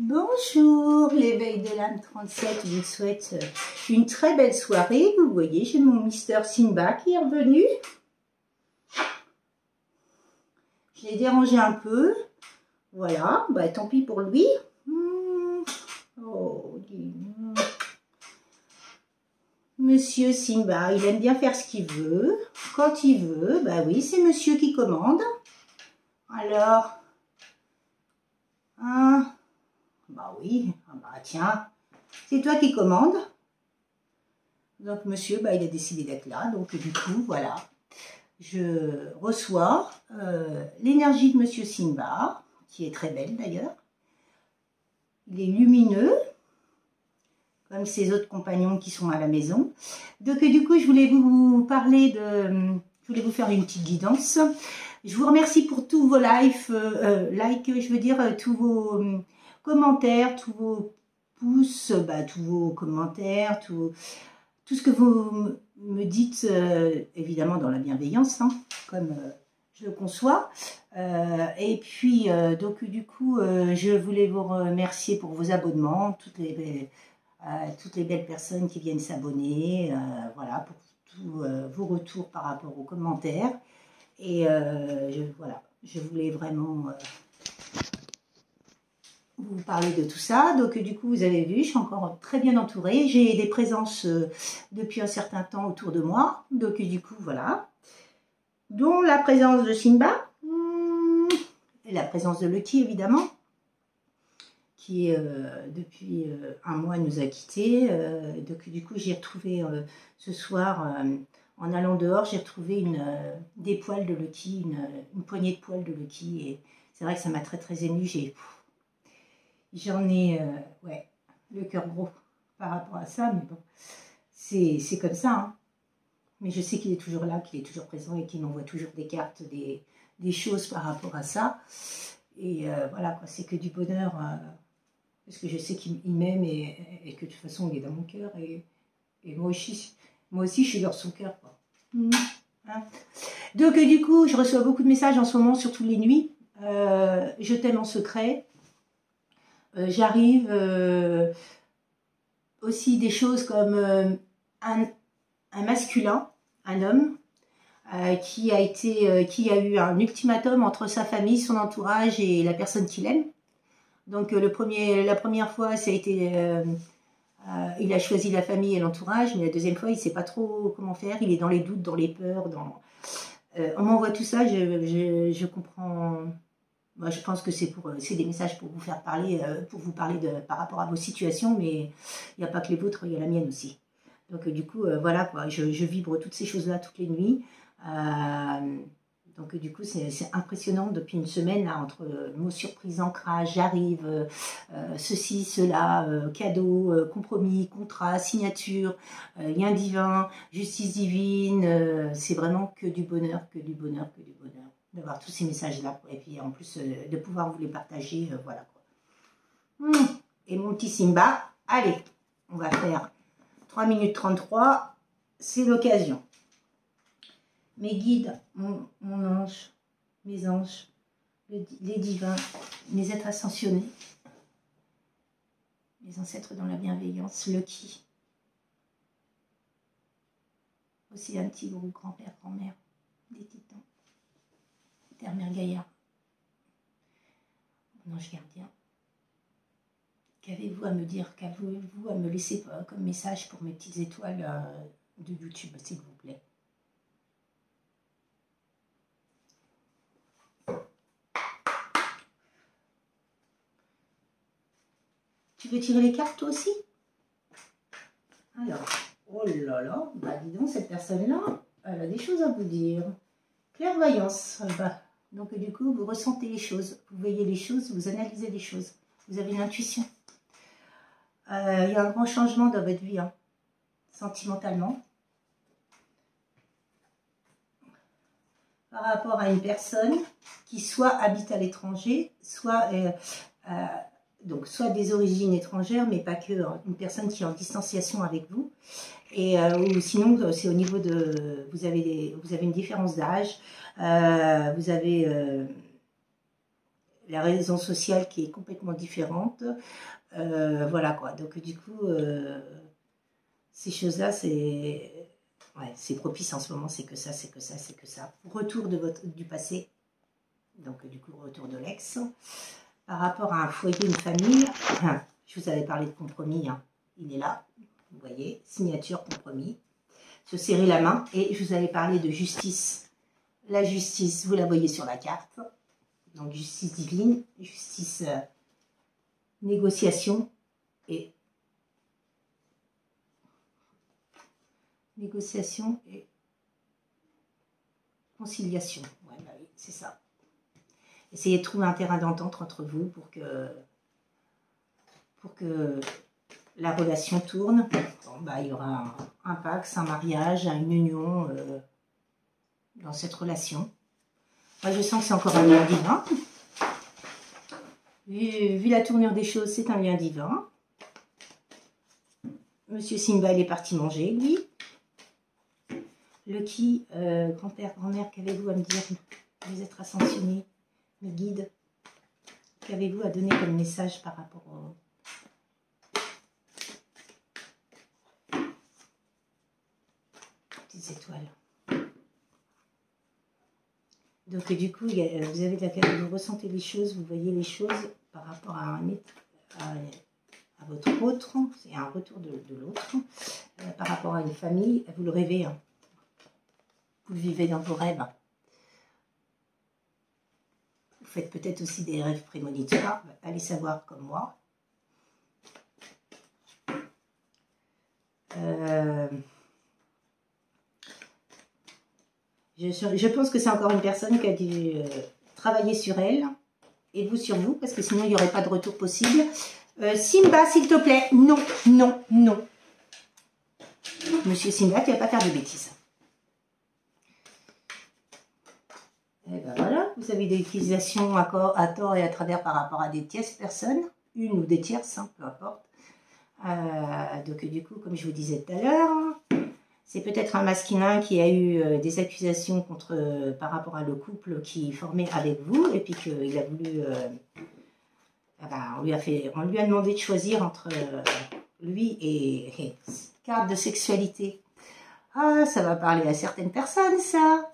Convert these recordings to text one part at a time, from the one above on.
Bonjour, l'éveil de l'âme 37 vous souhaite une très belle soirée. Vous voyez, j'ai mon Mister Simba qui est revenu. Je l'ai dérangé un peu. Voilà, bah, tant pis pour lui. Oh, Monsieur Simba, il aime bien faire ce qu'il veut. Quand il veut, bah oui, c'est monsieur qui commande. Alors, hein, bah oui, ah bah tiens, c'est toi qui commandes. Donc monsieur, bah, il a décidé d'être là, donc du coup, voilà. Je reçois l'énergie de monsieur Simba, qui est très belle d'ailleurs. Il est lumineux, comme ses autres compagnons qui sont à la maison. Donc du coup, je voulais vous parler de... Je voulais vous faire une petite guidance. Je vous remercie pour tous vos likes, je veux dire, tous vos commentaires, tous vos pouces, bah, tous vos commentaires, tout ce que vous me dites, évidemment dans la bienveillance, hein, comme je le conçois. Et puis, donc du coup, je voulais vous remercier pour vos abonnements, toutes les belles personnes qui viennent s'abonner, voilà, pour tous vos retours par rapport aux commentaires. Et voilà, je voulais vraiment vous parler de tout ça. Donc du coup, vous avez vu, je suis encore très bien entourée. J'ai des présences depuis un certain temps autour de moi. Donc du coup, voilà. Dont la présence de Simba, et la présence de Lucky, évidemment, qui depuis un mois nous a quittés. Donc du coup, j'ai retrouvé ce soir... en allant dehors, j'ai retrouvé des poils de Lucky, une poignée de poils de Lucky. Et c'est vrai que ça m'a très très émue. J'en ai ouais, le cœur gros par rapport à ça. Mais bon, c'est comme ça. Hein. Mais je sais qu'il est toujours là, qu'il est toujours présent et qu'il m'envoie toujours des cartes, des choses par rapport à ça. Et voilà, c'est que du bonheur. Parce que je sais qu'il m'aime et que de toute façon, il est dans mon cœur. Et moi aussi, je suis dans son cœur. Hein. Donc du coup, je reçois beaucoup de messages en ce moment, surtout les nuits. Je t'aime en secret. J'arrive aussi des choses comme un masculin, un homme, qui a eu un ultimatum entre sa famille, son entourage et la personne qu'il aime. Donc la première fois, ça a été... il a choisi la famille et l'entourage, mais la deuxième fois, il ne sait pas trop comment faire. Il est dans les doutes, dans les peurs. On m'envoie tout ça, je comprends. Moi, je pense que c'est des messages pour vous faire parler, par rapport à vos situations, mais il n'y a pas que les vôtres, il y a la mienne aussi. Donc du coup, voilà, quoi, je vibre toutes ces choses-là toutes les nuits. Donc du coup, c'est impressionnant depuis une semaine, là, entre mots surprise, ancrage, j'arrive, ceci, cela, cadeau, compromis, contrat, signature, lien divin, justice divine, c'est vraiment que du bonheur, que du bonheur, que du bonheur, d'avoir tous ces messages-là, et puis en plus de pouvoir vous les partager, voilà quoi. Et mon petit Simba, allez, on va faire 3 minutes 33, c'est l'occasion. Mes guides, mon ange, mes anges, les divins, mes êtres ascensionnés, mes ancêtres dans la bienveillance, Lucky, aussi un petit groupe, grand-père, grand-mère, des titans, terre, mère, Gaïa, mon ange gardien. Qu'avez-vous à me dire, qu'avez-vous à me laisser comme message pour mes petites étoiles de YouTube, s'il vous plaît? Tu veux tirer les cartes toi aussi? Alors, oh là là, bah dis donc, cette personne-là, elle a des choses à vous dire. Clairvoyance, bah, donc du coup, vous ressentez les choses, vous voyez les choses, vous analysez les choses, vous avez une intuition. Il y a un grand changement dans votre vie, hein, sentimentalement. Par rapport à une personne qui soit habite à l'étranger, soit... donc soit des origines étrangères, mais pas que, hein, une personne qui est en distanciation avec vous, et ou sinon c'est au niveau de, vous avez une différence d'âge, vous avez la raison sociale qui est complètement différente. Voilà quoi. Donc du coup, ces choses-là, c'est propice en ce moment, c'est que ça, c'est que ça, c'est que ça. Retour du passé, donc du coup, retour de l'ex. Par rapport à un foyer, une famille, je vous avais parlé de compromis, hein. Il est là, vous voyez, signature, compromis. Se serrer la main, et je vous avais parlé de justice. La justice, vous la voyez sur la carte. Donc justice divine, justice, négociation et conciliation. Ouais, bah oui, c'est ça. Essayez de trouver un terrain d'entente entre vous pour que la relation tourne. Bon, bah, il y aura un pax, un mariage, une union dans cette relation. Moi, je sens que c'est encore un lien divin. Vu la tournure des choses, c'est un lien divin. Monsieur Simba, il est parti manger, lui. Lucky, grand-père, grand-mère, qu'avez-vous à me dire? Vous êtes ascensionnés, mes guides. Qu'avez-vous à donner comme message par rapport aux petites étoiles? Donc du coup, vous avez vous ressentez les choses, vous voyez les choses par rapport à votre autre, c'est un retour de l'autre, par rapport à une famille, vous le rêvez, hein. Vous le vivez dans vos rêves. Vous faites peut-être aussi des rêves prémonitoires, allez savoir comme moi. Je pense que c'est encore une personne qui a dû travailler sur elle, et vous sur vous, parce que sinon il n'y aurait pas de retour possible. Simba, s'il te plaît, non, non, non. Monsieur Simba, tu ne vas pas faire de bêtises. Et ben voilà, vous avez des utilisations à tort et à travers par rapport à des tierces personnes, une ou des tierces, hein, peu importe. Donc du coup, comme je vous disais tout à l'heure, c'est peut-être un masculin qui a eu des accusations par rapport à le couple qui formait avec vous, et puis qu'il a voulu... on lui a demandé de choisir entre lui et carte de sexualité. Ah, ça va parler à certaines personnes, ça.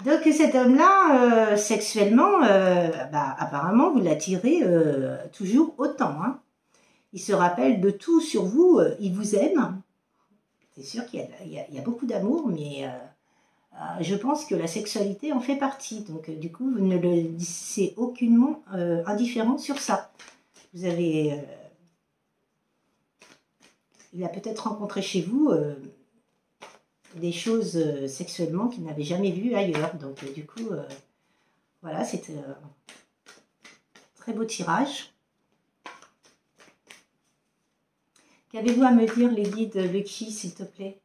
Donc cet homme-là, sexuellement, apparemment, vous l'attirez toujours autant, hein. Il se rappelle de tout sur vous, il vous aime. C'est sûr qu'il y a beaucoup d'amour, mais je pense que la sexualité en fait partie. Donc du coup, vous ne le laissez aucunement indifférent sur ça. Vous avez... il a peut-être rencontré chez vous des choses sexuellement qu'il n'avait jamais vues ailleurs. Donc du coup, voilà, c'est très beau tirage. Qu'avez-vous à me dire, les guides Lucky, s'il te plaît,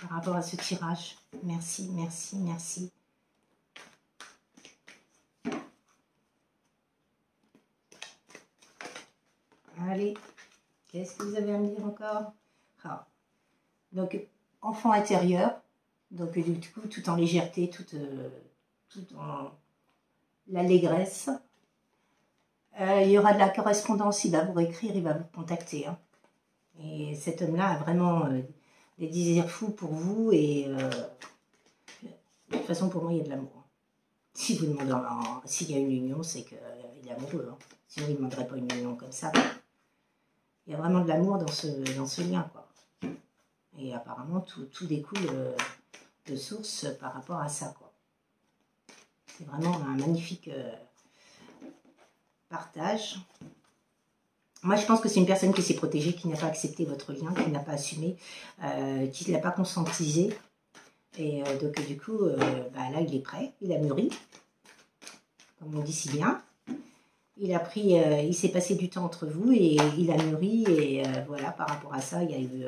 par rapport à ce tirage? Merci, merci, merci. Allez, qu'est-ce que vous avez à me dire encore? Donc, enfant intérieur, donc du coup, tout en légèreté, tout en l'allégresse. Il y aura de la correspondance, il va vous écrire, il va vous contacter, hein. Et cet homme-là a vraiment des désirs fous pour vous, et de toute façon, pour moi, il y a de l'amour. Si vous demandez, s'il y a une union, c'est qu'il est amoureux, hein. Sinon, il ne demanderait pas une union comme ça. Il y a vraiment de l'amour dans ce lien, quoi. Et apparemment, tout découle de source par rapport à ça, quoi. C'est vraiment un magnifique partage. Moi, je pense que c'est une personne qui s'est protégée, qui n'a pas accepté votre lien, qui n'a pas assumé, qui ne l'a pas conscientisé. Et donc, du coup, là, il est prêt, il a mûri, comme on dit si bien. Il s'est passé du temps entre vous et il a mûri. Et voilà, par rapport à ça, il y a eu...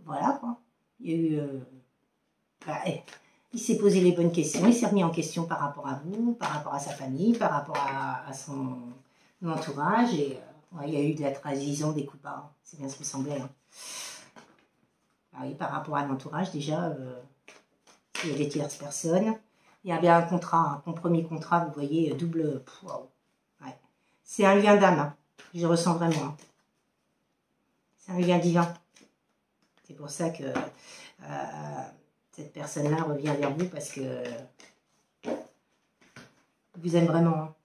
voilà, quoi. Il y a eu... il s'est posé les bonnes questions, il s'est remis en question par rapport à vous, par rapport à sa famille, par rapport à son entourage. Et il y a eu de la trahison, des coups bas. C'est bien ce qui me semblait, hein. Oui, par rapport à l'entourage, déjà... il y a des tierces personnes. Il y a bien un contrat, un compromis contrat, vous voyez, double. Wow. Ouais. C'est un lien d'âme, hein. Je ressens vraiment. C'est un lien divin. C'est pour ça que cette personne-là revient vers vous parce que vous aime vraiment. Hein.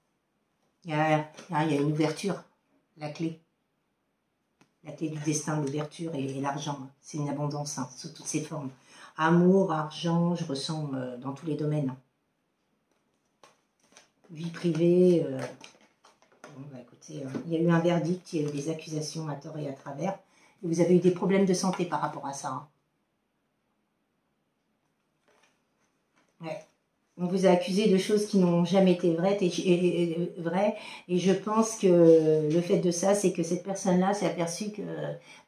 Il y a une ouverture, la clé. La clé du destin, l'ouverture et l'argent. C'est une abondance hein, sous toutes ses formes. Amour, argent, je ressens dans tous les domaines. Hein. Vie privée. Bon, bah, écoutez, il y a eu un verdict, il y a eu des accusations à tort et à travers. Et vous avez eu des problèmes de santé par rapport à ça. Hein. Ouais. On vous a accusé de choses qui n'ont jamais été vraies et je pense que le fait de ça, c'est que cette personne-là s'est aperçue que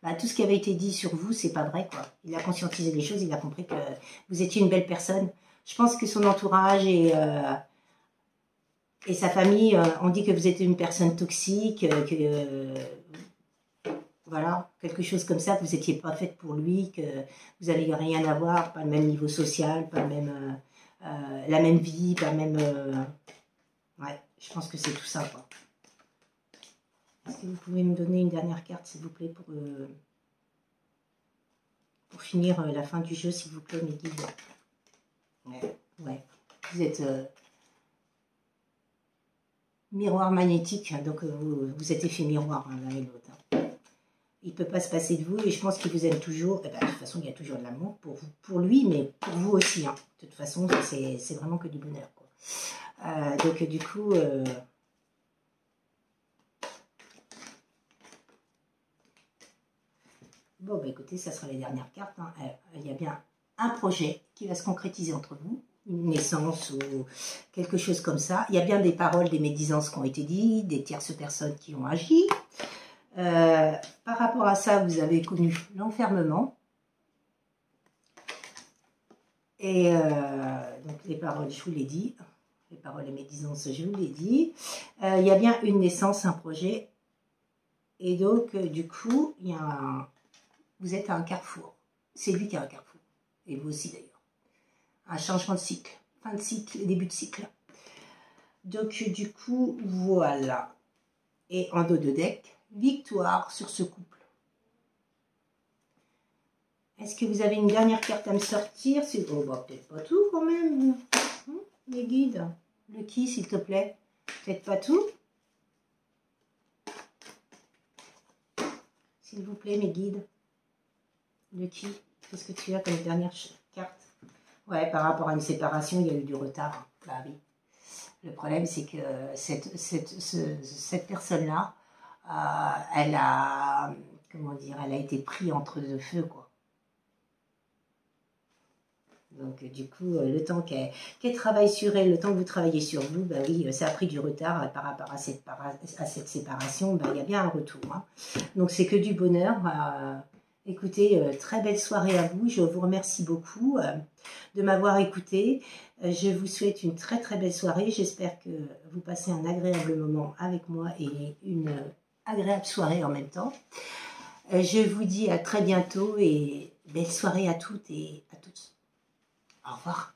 bah, tout ce qui avait été dit sur vous, c'est pas vrai, quoi. Il a conscientisé les choses, il a compris que vous étiez une belle personne. Je pense que son entourage et sa famille ont dit que vous étiez une personne toxique, voilà, quelque chose comme ça, que vous n'étiez pas faite pour lui, que vous n'avez rien à voir, pas le même niveau social, pas le même... la même vie, la même... Ouais, je pense que c'est tout ça, quoi. Est-ce que vous pouvez me donner une dernière carte, s'il vous plaît, pour finir la fin du jeu, s'il vous plaît, mes guides. Ouais. Vous êtes miroir magnétique, donc vous êtes effet miroir, hein, l'un et l'autre. Hein. Il ne peut pas se passer de vous et je pense qu'il vous aime toujours. Et ben, de toute façon, il y a toujours de l'amour pour vous, pour lui, mais pour vous aussi. Hein. De toute façon, c'est vraiment que du bonheur. Quoi. Donc, du coup, bon, bah, écoutez, ça sera les dernières cartes. Hein. Il y a bien un projet qui va se concrétiser entre vous, une naissance ou quelque chose comme ça. Il y a bien des paroles, des médisances qui ont été dites, des tierces personnes qui ont agi. Par rapport à ça, vous avez connu l'enfermement. Et donc les paroles, je vous l'ai dit. Les paroles et médisances, je vous l'ai dit. Il y a bien une naissance, un projet. Et donc, du coup, vous êtes à un carrefour. C'est lui qui a un carrefour. Et vous aussi, d'ailleurs. Un changement de cycle. Fin de cycle, début de cycle. Donc, du coup, voilà. Et en dos de deck, victoire sur ce couple. Est-ce que vous avez une dernière carte à me sortir? Oh, bah, peut-être pas tout quand même. Les guides. Le qui, s'il te plaît? Peut-être pas tout. S'il vous plaît, mes guides. Le qui? Qu'est-ce que tu as comme dernière carte? Ouais, par rapport à une séparation, il y a eu du retard. Bah oui. Le problème, c'est que cette personne-là, elle a, comment dire, elle a été prise entre deux feux, quoi. Donc, du coup, le temps qu'elle travaille sur elle, le temps que vous travaillez sur vous, bah oui, ça a pris du retard par rapport à cette séparation. Bah, il y a bien un retour. Hein. Donc, c'est que du bonheur. Écoutez, très belle soirée à vous. Je vous remercie beaucoup de m'avoir écouté. Je vous souhaite une très très belle soirée. J'espère que vous passez un agréable moment avec moi et une agréable soirée en même temps. Je vous dis à très bientôt et belle soirée à toutes et à tous. Au revoir.